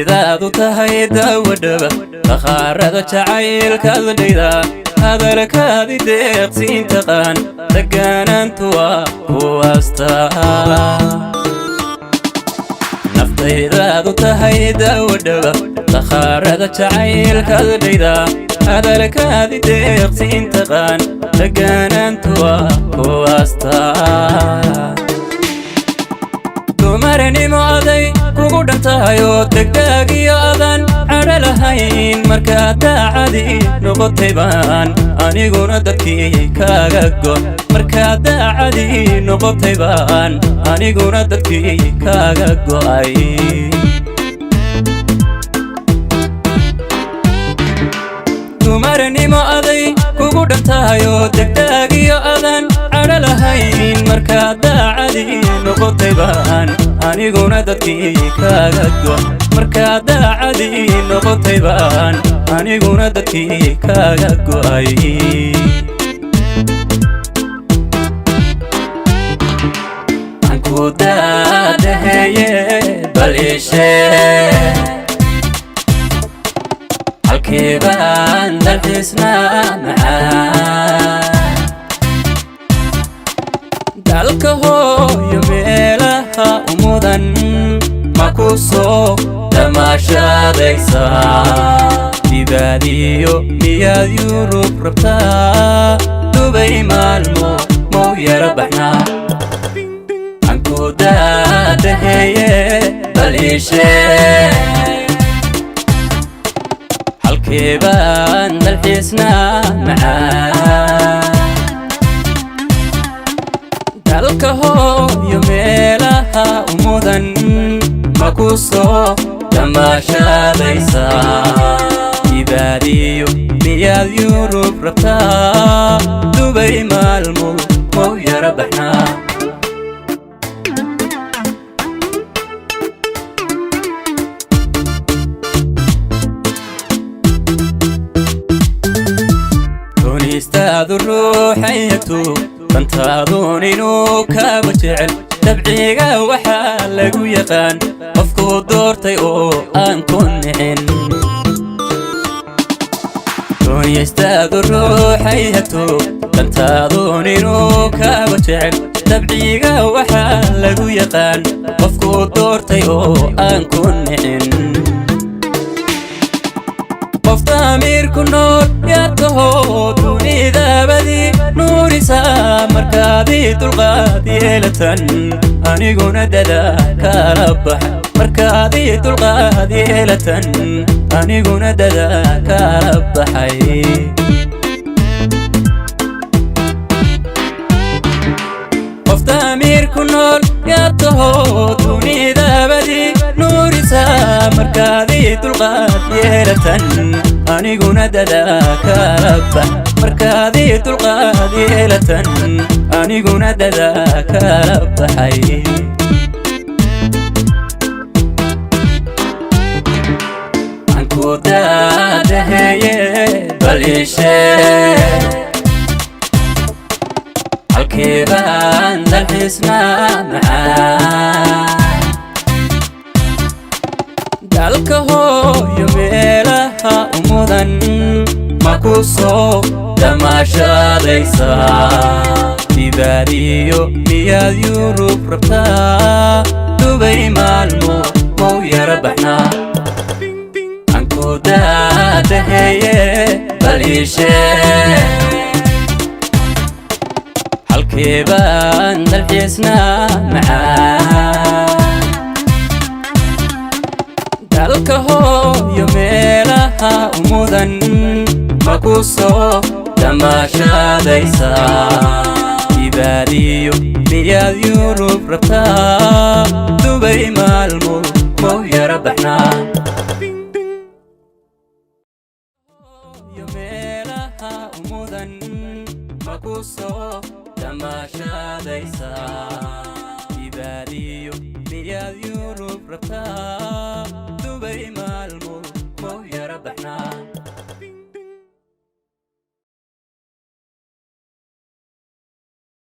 naftaydaadu tahay dawadhaba bakhaarada jacaylka adhayda hadalkaadi deeqsiin taqaan deganaantu waa kuwaastaa naftaydaadu tahay dawadhaba bakhaarada jacaylka adhayda hadalkaadi deeqsiin taqaan deganaantu waa kuwaastaa dumaranimo aday kugu dhantahayo degdaagiyo adan cadho lahayn markaad daacadii noqotay baan aniguna dadkii kaaga go'ay markaad daacadii noqotay baan aniguna dadkii kaaga go'ay dumaranimo aday kugu dhantahayo degdaagiyo adan cadho lahayn markaad daacadii noqotay baan aniguna dadkii kaaga go'ay markaad daacadii noqotay baan aniguna dadkii kaaga go'ay anku daadaheeye bal iishee halkii baan dalxiisnaa macaan dalka hooyo meelaha umudan ma ku soo damaashadaysaa dibaadiyo miyaad yurub rabtaa dubay maalmo mau yara baxnaa anku daadaheeye bal iishee halkii baan dalxiisnaa macaan dalka hooyo meelaha umudan ma ku soo damaashadaysaa dibaadiyo miyaad yurub rabtaa dubay maalmo mau yara baxnaa istaadu ruuxayatu dantaadun inuu kaaba jecel dabciga waxaa lagu yaqaan qofkuu doortay oo aan ku nicin istaadu ruuxayatu dantaadun inuu kaaba jecel dabciga waxaa lagu yaqaan qofkuu doortay oo aan ku nicin qof damiirku nool yaad taho dunidabadii nuurisaa markaadii dulqaad yeelatan aniguna dadaa kala baxa markaadii dulqaad yeelatan aniguna dadaa kala baxay qof damiirku nool yaad taho dunidabadii nuurisaa markaadii dulqaad yeelatan aniguna dadaa kala bax markaadii dulqaad yeelatan aniguna dadaa kala baxay anku daadaheeye bal iishee halkii baan dalxiisnaa macaan dalka hooyo meelaha umudan ma ku soo damaashadaysaa dibaadiyo miyaad yurub rabtaa dubay maalmo mau yara baxnaa anku daadaheeye bal iishee halkii baan dalxiisnaa macaan dalka hooyo meelaha umudan ma ku soo damaashadaysaa dibaadiyo miyaad yurub rabtaa dubay maalmo mau yara baxnaa meelaha umudan ma ku soo damaashadaysaa dibaadiyo miyaad yurub rabtaa dubay maalmo mau yara baxnaa